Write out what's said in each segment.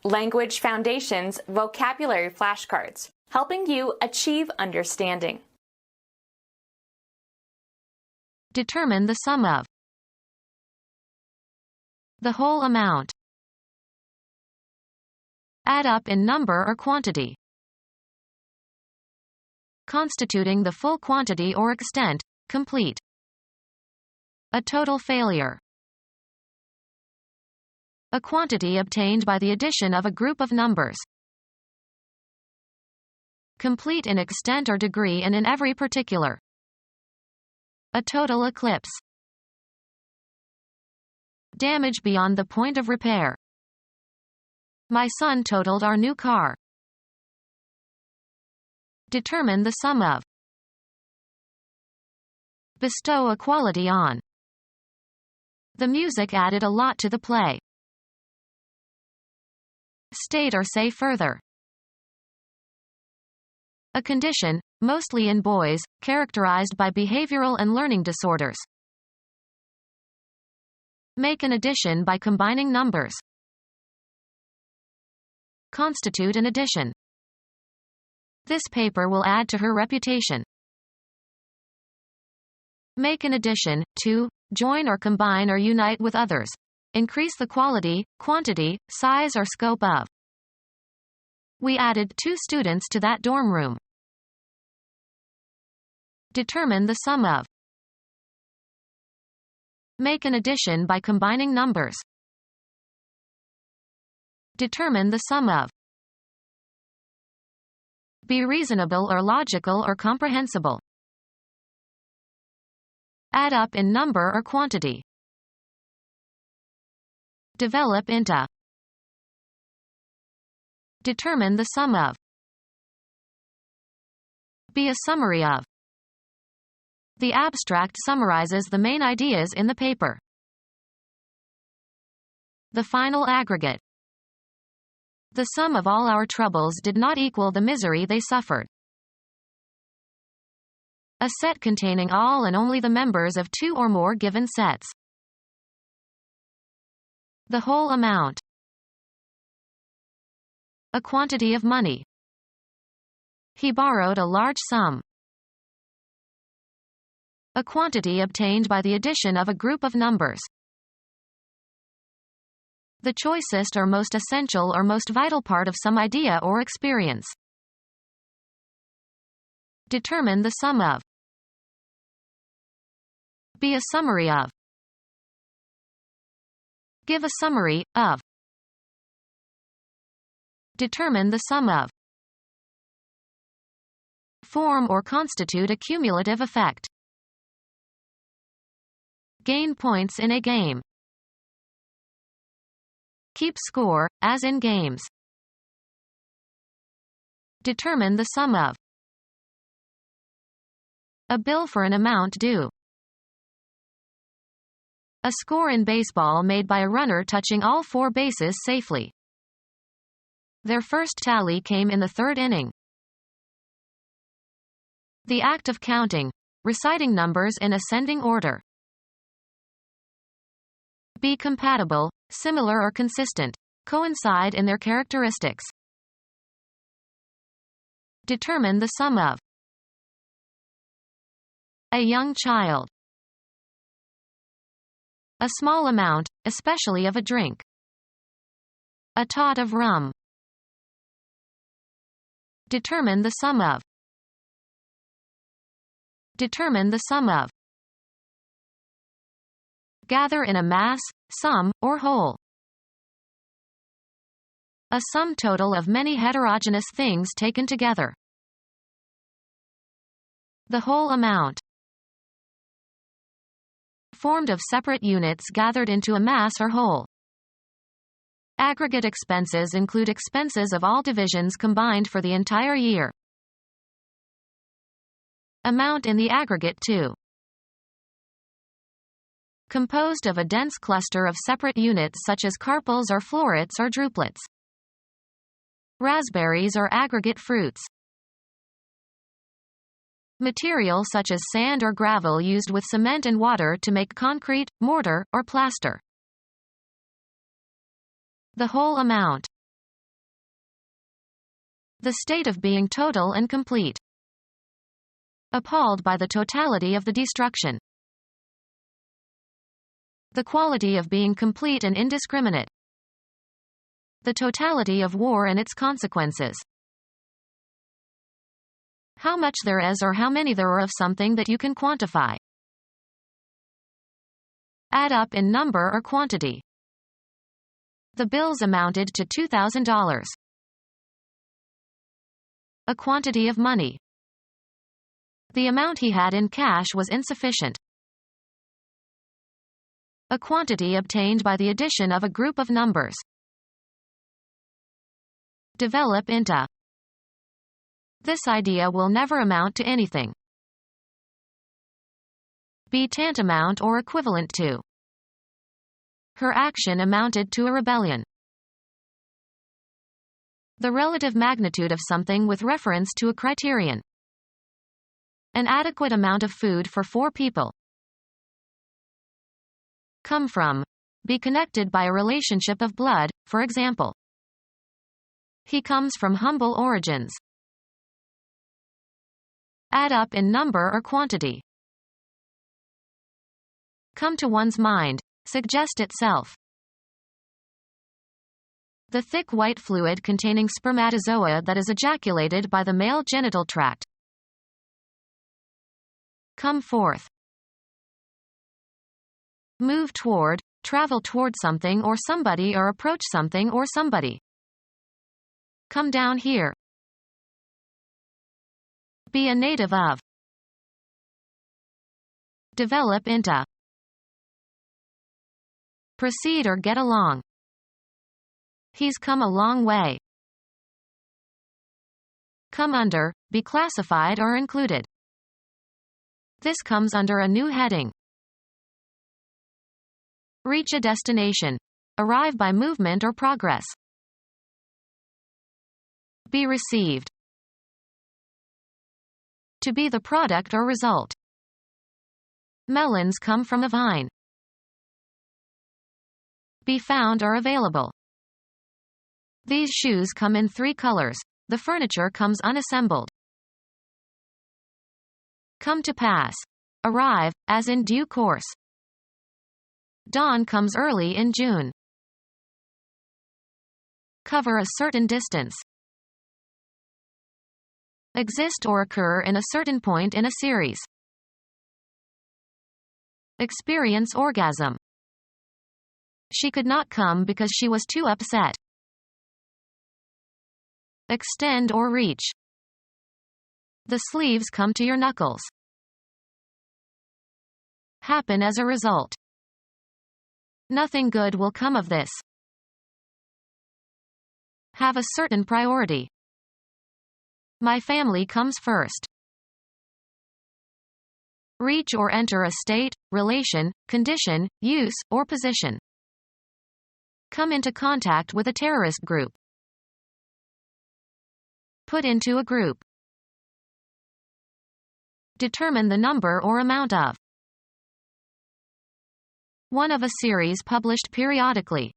Language Foundations Vocabulary Flashcards, helping you achieve understanding. Determine the sum of. The whole amount. Add up in number or quantity. Constituting the full quantity or extent, complete. A total failure. A quantity obtained by the addition of a group of numbers. Complete in extent or degree and in every particular. A total eclipse. Damage beyond the point of repair. My son totaled our new car. Determine the sum of. Bestow a quality on. The music added a lot to the play. State or say further. A condition, mostly in boys, characterized by behavioral and learning disorders. Make an addition by combining numbers. Constitute an addition. This paper will add to her reputation. Make an addition, to, join or combine or unite with others. Increase the quality, quantity, size or scope of. We added 2 students to that dorm room. Determine the sum of. Make an addition by combining numbers. Determine the sum of. Be reasonable or logical or comprehensible. Add up in number or quantity. Develop into. Determine the sum of. Be a summary of. The abstract summarizes the main ideas in the paper. The final aggregate. The sum of all our troubles did not equal the misery they suffered. A set containing all and only the members of 2 or more given sets. The whole amount. A quantity of money. He borrowed a large sum. A quantity obtained by the addition of a group of numbers. The choicest or most essential or most vital part of some idea or experience. Determine the sum of. Be a summary of. Give a summary, of. Determine the sum of. Form or constitute a cumulative effect. Gain points in a game. Keep score, as in games. Determine the sum of. A bill for an amount due. A score in baseball made by a runner touching all 4 bases safely. Their first tally came in the 3rd inning. The act of counting, reciting numbers in ascending order. Be compatible, similar or consistent, coincide in their characteristics. Determine the sum of. A young child. A small amount, especially of a drink. A tot of rum. Determine the sum of. Determine the sum of. Gather in a mass, sum, or whole. A sum total of many heterogeneous things taken together. The whole amount. Formed of separate units gathered into a mass or whole. Aggregate expenses include expenses of all divisions combined for the entire year. Amount in the aggregate too. Composed of a dense cluster of separate units such as carpels or florets or druplets. Raspberries or aggregate fruits. Material such as sand or gravel used with cement and water to make concrete, mortar, or plaster. The whole amount. The state of being total and complete. Appalled by the totality of the destruction. The quality of being complete and indiscriminate. The totality of war and its consequences. How much there is or how many there are of something that you can quantify. Add up in number or quantity. The bills amounted to $2,000. A quantity of money. The amount he had in cash was insufficient. A quantity obtained by the addition of a group of numbers. Develop into. This idea will never amount to anything. Be tantamount or equivalent to. Her action amounted to a rebellion. The relative magnitude of something with reference to a criterion. An adequate amount of food for 4 people. Come from. Be connected by a relationship of blood, for example. He comes from humble origins. Add up in number or quantity. Come to one's mind. Suggest itself. The thick white fluid containing spermatozoa that is ejaculated by the male genital tract. Come forth. Move toward, travel toward something or somebody or approach something or somebody. Come down here. Be a native of. Develop into. Proceed or get along. He's come a long way. Come under, be classified or included. This comes under a new heading. Reach a destination. Arrive by movement or progress. Be received. To be the product or result. Melons come from a vine. Be found or available. These shoes come in 3 colors. The furniture comes unassembled. Come to pass. Arrive, as in due course. Dawn comes early in June. Cover a certain distance. Exist or occur in a certain point in a series. Experience orgasm. She could not come because she was too upset. Extend or reach. The sleeves come to your knuckles. Happen as a result. Nothing good will come of this. Have a certain priority. My family comes first. Reach or enter a state, relation, condition, use, or position. Come into contact with a terrorist group. Put into a group. Determine the number or amount of. One of a series published periodically.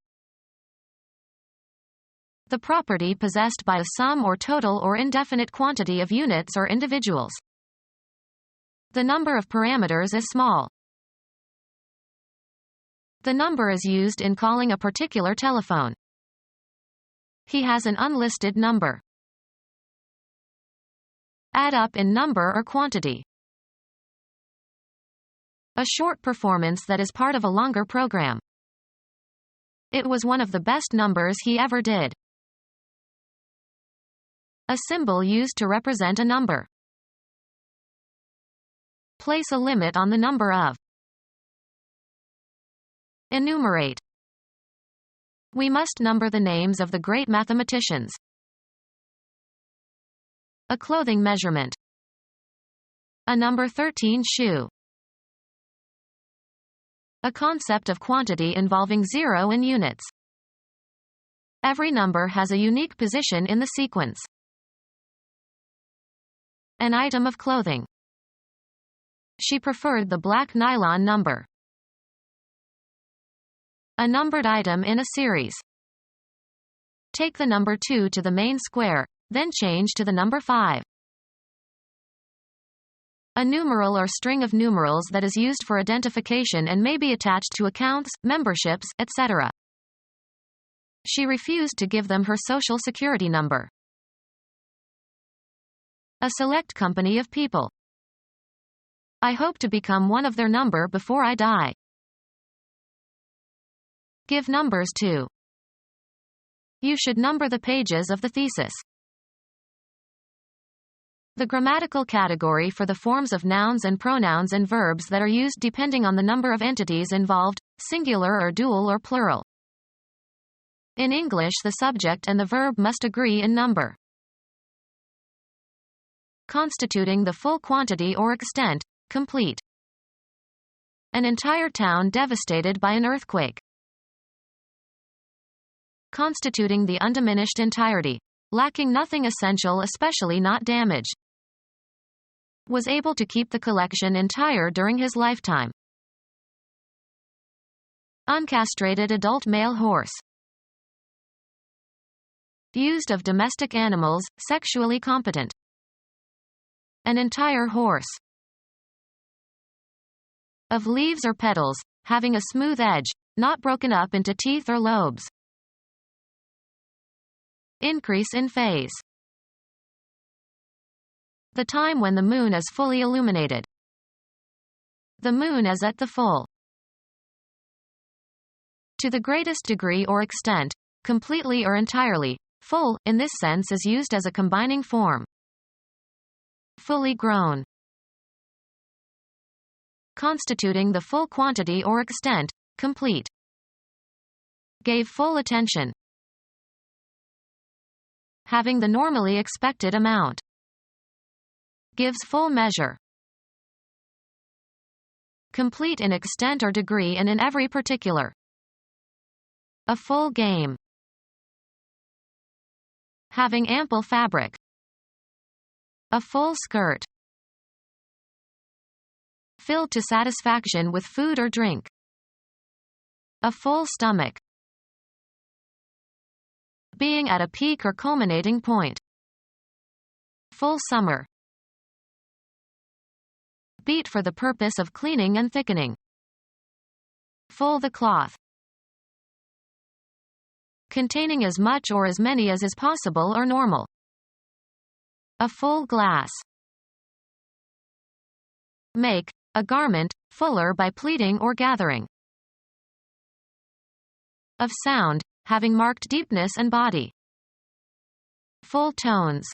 The property possessed by a sum or total or indefinite quantity of units or individuals. The number of parameters is small. The number is used in calling a particular telephone. He has an unlisted number. Add up in number or quantity. A short performance that is part of a longer program. It was one of the best numbers he ever did. A symbol used to represent a number. Place a limit on the number of. Enumerate. We must number the names of the great mathematicians. A clothing measurement. A number 13 shoe. A concept of quantity involving 0 and units. Every number has a unique position in the sequence. An item of clothing. She preferred the black nylon number. A numbered item in a series. Take the number 2 to the main square. then change to the number 5. A numeral or string of numerals that is used for identification and may be attached to accounts, memberships, etc. She refused to give them her social security number. A select company of people. I hope to become one of their number before I die. Give numbers to. You should number the pages of the thesis. The grammatical category for the forms of nouns and pronouns and verbs that are used depending on the number of entities involved, singular or dual or plural. In English, the subject and the verb must agree in number. Constituting the full quantity or extent, complete. An entire town devastated by an earthquake. Constituting the undiminished entirety, lacking nothing essential, especially not damage. Was able to keep the collection entire during his lifetime. Uncastrated adult male horse. Used of domestic animals, sexually competent. An entire horse. Of leaves or petals, having a smooth edge, not broken up into teeth or lobes. Increase in phase. The time when the moon is fully illuminated. The moon is at the full. To the greatest degree or extent, completely or entirely, full, in this sense is used as a combining form. Fully grown. Constituting the full quantity or extent, complete. Gave full attention. Having the normally expected amount. Gives full measure. Complete in extent or degree and in every particular. A full game. Having ample fabric. A full skirt. Filled to satisfaction with food or drink. A full stomach. Being at a peak or culminating point. Full summer. Beat for the purpose of cleaning and thickening. Full the cloth. Containing as much or as many as is possible or normal. A full glass. Make, a garment, fuller by pleating or gathering. Of sound, having marked deepness and body. Full tones.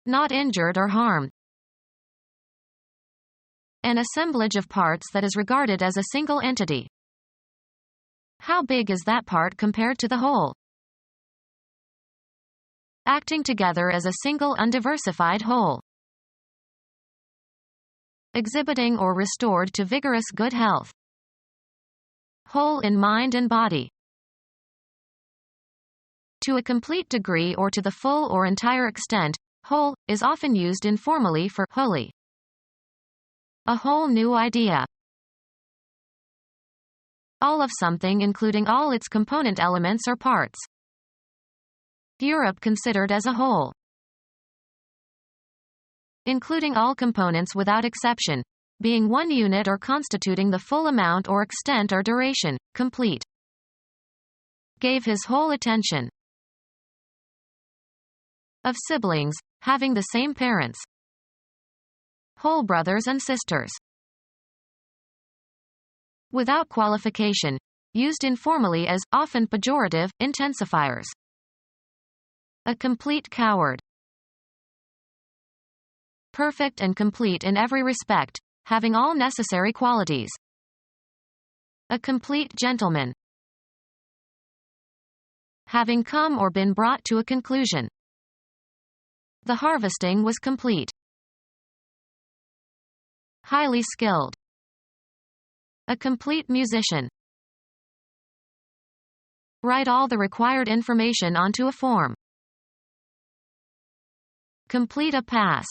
Not injured or harmed. An assemblage of parts that is regarded as a single entity. How big is that part compared to the whole? Acting together as a single undiversified whole. Exhibiting or restored to vigorous good health. Whole in mind and body. To a complete degree or to the full or entire extent, whole, is often used informally for wholly. A whole new idea. All of something including all its component elements or parts. Europe considered as a whole. Including all components without exception, being one unit or constituting the full amount or extent or duration, complete. Gave his whole attention. Of siblings, having the same parents. Whole brothers and sisters. Without qualification, used informally as, often pejorative, intensifiers. A complete coward. Perfect and complete in every respect, having all necessary qualities. A complete gentleman. Having come or been brought to a conclusion. The harvesting was complete. Highly skilled. A complete musician. Write all the required information onto a form. Complete a pass.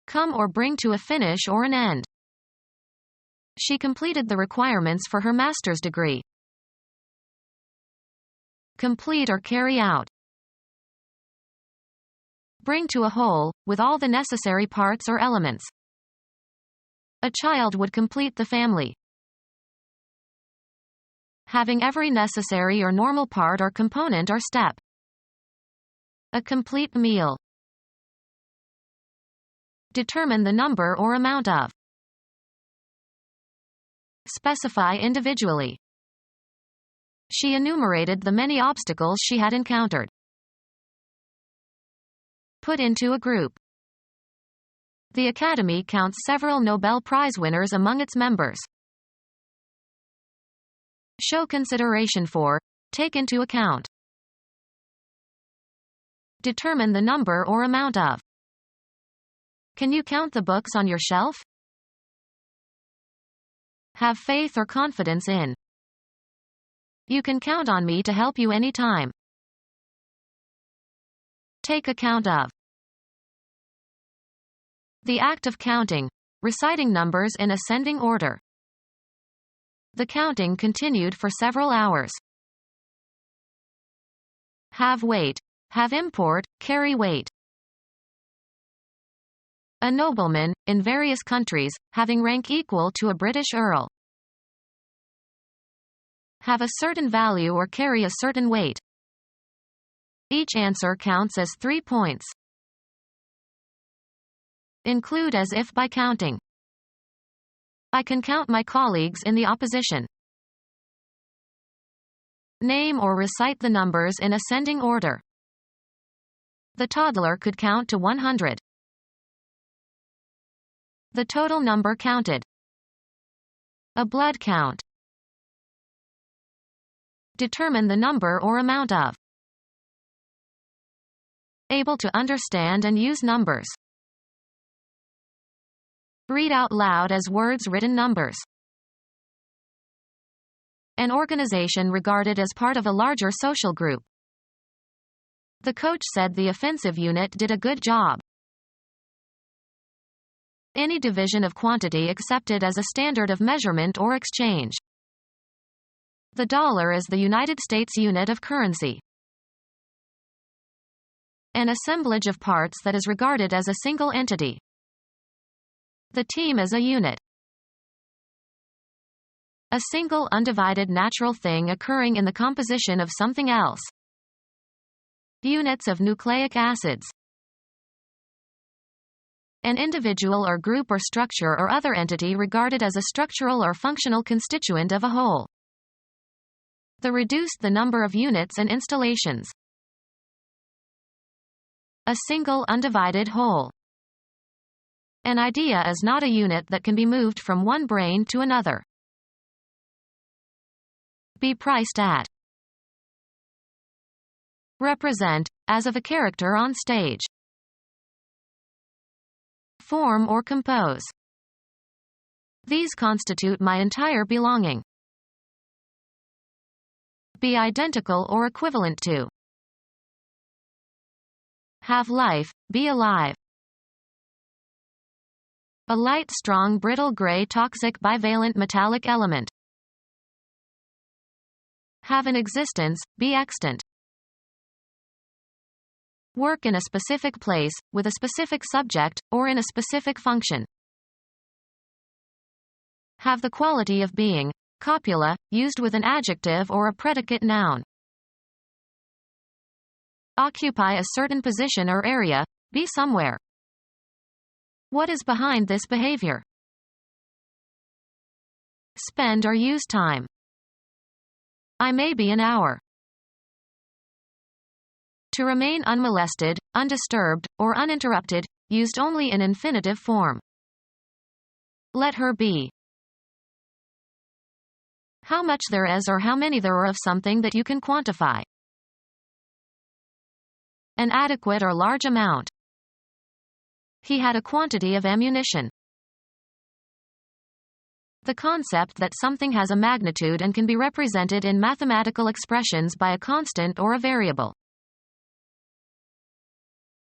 Come or bring to a finish or an end. She completed the requirements for her master's degree. complete or carry out. Bring to a whole, with all the necessary parts or elements. A child would complete the family. Having every necessary or normal part or component or step. A complete meal. Determine the number or amount of. Specify individually. She enumerated the many obstacles she had encountered. Put into a group. The Academy counts several Nobel Prize winners among its members. Show consideration for, take into account. Determine the number or amount of. Can you count the books on your shelf? Have faith or confidence in. You can count on me to help you anytime. Take account of. The act of counting, reciting numbers in ascending order. The counting continued for several hours. Have weight. Have import, carry weight. A nobleman, in various countries, having rank equal to a British earl. Have a certain value or carry a certain weight. Each answer counts as 3 points. Include as if by counting. I can count my colleagues in the opposition. Name or recite the numbers in ascending order. The toddler could count to 100. The total number counted. A blood count. Determine the number or amount of. Able to understand and use numbers. Read out loud as words written numbers. An organization regarded as part of a larger social group. The coach said the offensive unit did a good job. Any division of quantity accepted as a standard of measurement or exchange. The dollar is the United States unit of currency. An assemblage of parts that is regarded as a single entity. The team is a unit. A single undivided natural thing occurring in the composition of something else. Units of nucleic acids. An individual or group or structure or other entity regarded as a structural or functional constituent of a whole. Reduced the number of units and installations. A single undivided whole. An idea is not a unit that can be moved from one brain to another. Be priced at. Represent, as of a character on stage. Form or compose. These constitute my entire belonging. Be identical or equivalent to. Have life, be alive. A light, strong, brittle gray toxic bivalent metallic element. Have an existence, be extant. Work in a specific place, with a specific subject, or in a specific function. Have the quality of being. Copula, used with an adjective or a predicate noun. Occupy a certain position or area, be somewhere. What is behind this behavior? Spend or use time. I may be an hour. To remain unmolested, undisturbed, or uninterrupted, used only in infinitive form. Let her be. How much there is or how many there are of something that you can quantify. An adequate or large amount. He had a quantity of ammunition. The concept that something has a magnitude and can be represented in mathematical expressions by a constant or a variable.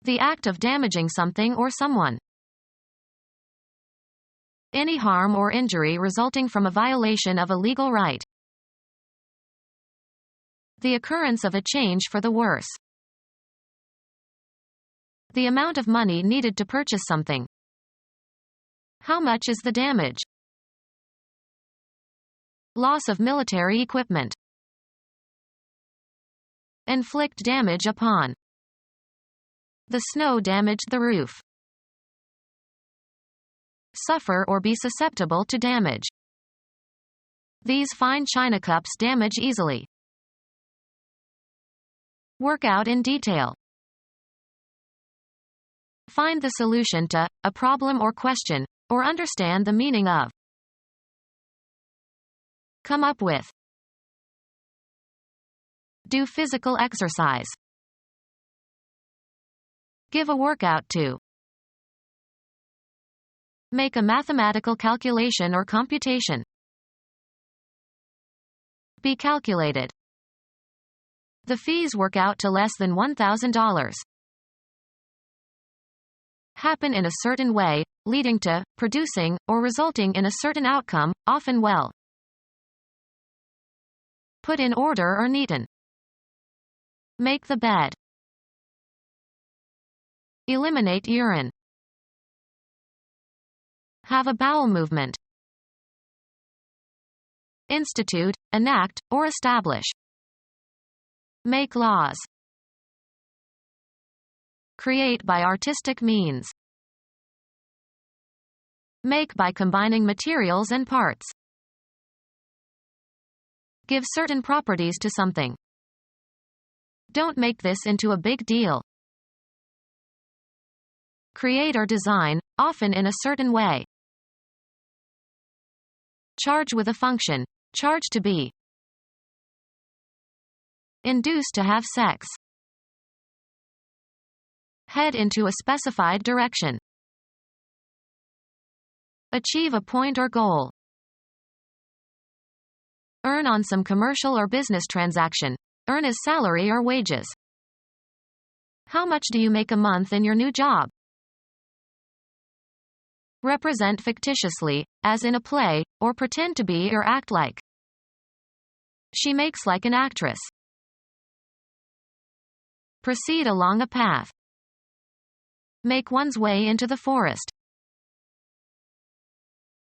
The act of damaging something or someone. Any harm or injury resulting from a violation of a legal right. The occurrence of a change for the worse. The amount of money needed to purchase something. How much is the damage? Loss of military equipment. Inflict damage upon. The snow damaged the roof. Suffer or be susceptible to damage. These fine china cups damage easily. Work out in detail. Find the solution to a problem or question, or understand the meaning of. Come up with. Do physical exercise. Give a workout to. Make a mathematical calculation or computation. Be calculated. The fees work out to less than $1,000. Happen in a certain way, leading to, producing, or resulting in a certain outcome, often well. Put in order or neaten. Make the bed. Eliminate urine. Have a bowel movement. Institute, enact, or establish. Make laws. Create by artistic means. Make by combining materials and parts. Give certain properties to something. Don't make this into a big deal. Create or design, often in a certain way. Charge with a function. Charge to be. Induce to have sex. Head into a specified direction. Achieve a point or goal. Earn on some commercial or business transaction. Earn as salary or wages. How much do you make a month in your new job? Represent fictitiously, as in a play, or pretend to be or act like. She makes like an actress. Proceed along a path. Make one's way into the forest.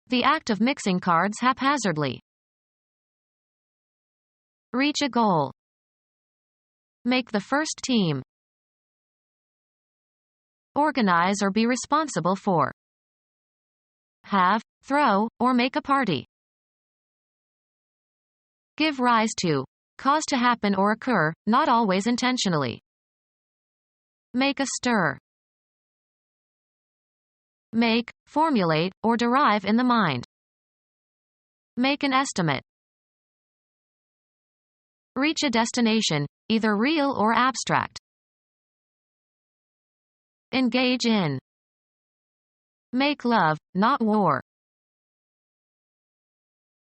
The act of mixing cards haphazardly. Reach a goal. Make the first team. Organize or be responsible for. Have, throw, or make a party. Give rise to. Cause to happen or occur, not always intentionally. Make a stir. Make, formulate, or derive in the mind. Make an estimate. Reach a destination, either real or abstract. Engage in. Make love, not war.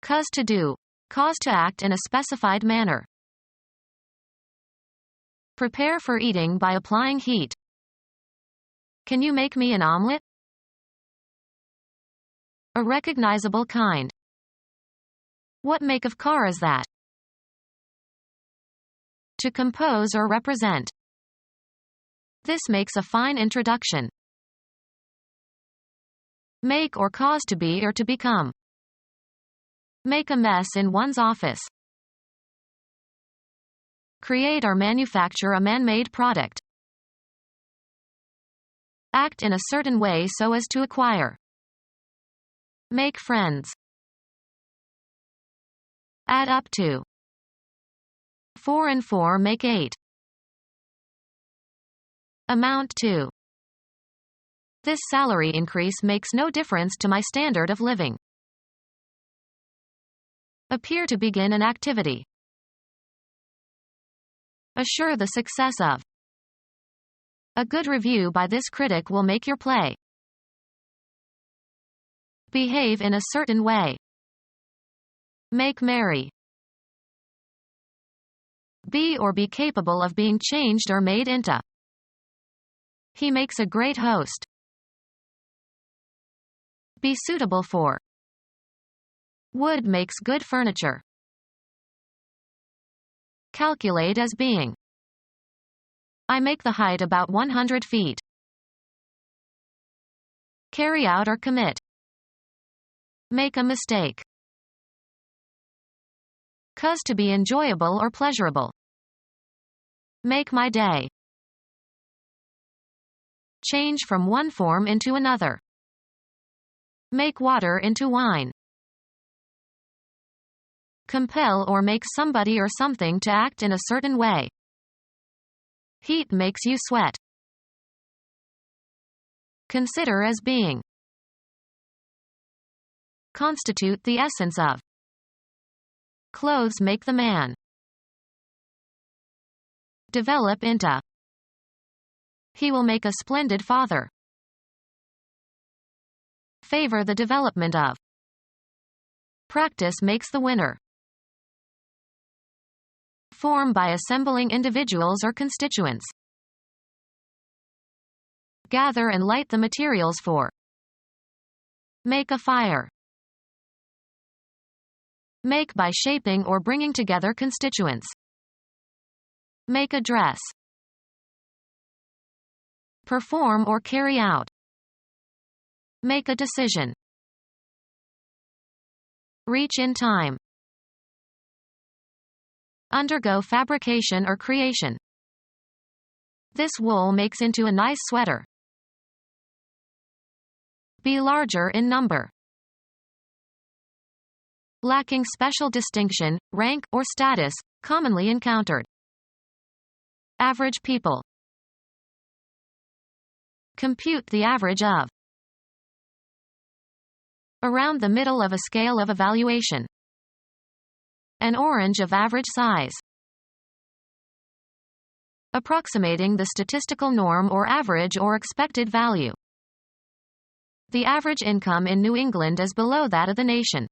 Cause to do. Cause to act in a specified manner. Prepare for eating by applying heat. Can you make me an omelet? A recognizable kind. What make of car is that? To compose or represent. This makes a fine introduction. Make or cause to be or to become. Make a mess in one's office. Create or manufacture a man-made product. Act in a certain way so as to acquire. Make friends. Add up to. 4 and 4 make 8. Amount to. This salary increase makes no difference to my standard of living. Appear to begin an activity. Assure the success of. A good review by this critic will make your play. Behave in a certain way. Make merry. Be or be capable of being changed or made into. He makes a great host. Be suitable for. Wood makes good furniture. Calculate as being. I make the height about 100 feet. Carry out or commit. Make a mistake. Cause to be enjoyable or pleasurable. Make my day. Change from one form into another. Make water into wine. Compel or make somebody or something to act in a certain way. Heat makes you sweat. Consider as being. Constitute the essence of. Clothes make the man. Develop into. He will make a splendid father. Favor the development of. Practice makes the winner. Form by assembling individuals or constituents. Gather and light the materials for. Make a fire. Make by shaping or bringing together constituents. Make a dress. Perform or carry out. Make a decision. Reach in time. Undergo fabrication or creation. This wool makes into a nice sweater. Be larger in number. Lacking special distinction, rank, or status, commonly encountered. Average people. Compute the average of. Around the middle of a scale of evaluation. An orange of average size. Approximating the statistical norm or average or expected value. The average income in New England is below that of the nation.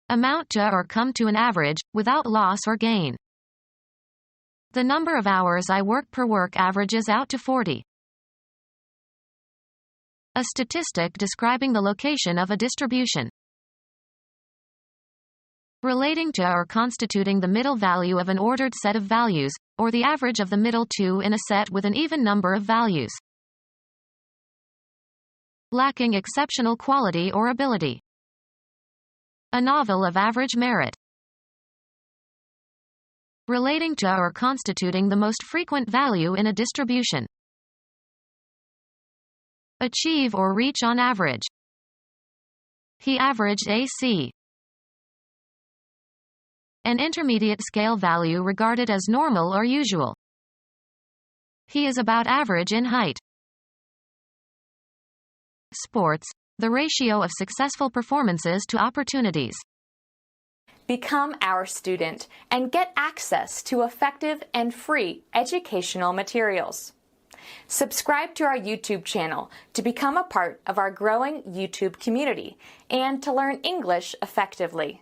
Amount to or come to an average, without loss or gain. The number of hours I work per work averages out to 40. A statistic describing the location of a distribution. Relating to or constituting the middle value of an ordered set of values, or the average of the middle two in a set with an even number of values. Lacking exceptional quality or ability. A novel of average merit. Relating to or constituting the most frequent value in a distribution. Achieve or reach on average. He averaged AC. An intermediate scale value regarded as normal or usual. He is about average in height. Sports, the ratio of successful performances to opportunities. Become our student and get access to effective and free educational materials. Subscribe to our YouTube channel to become a part of our growing YouTube community and to learn English effectively.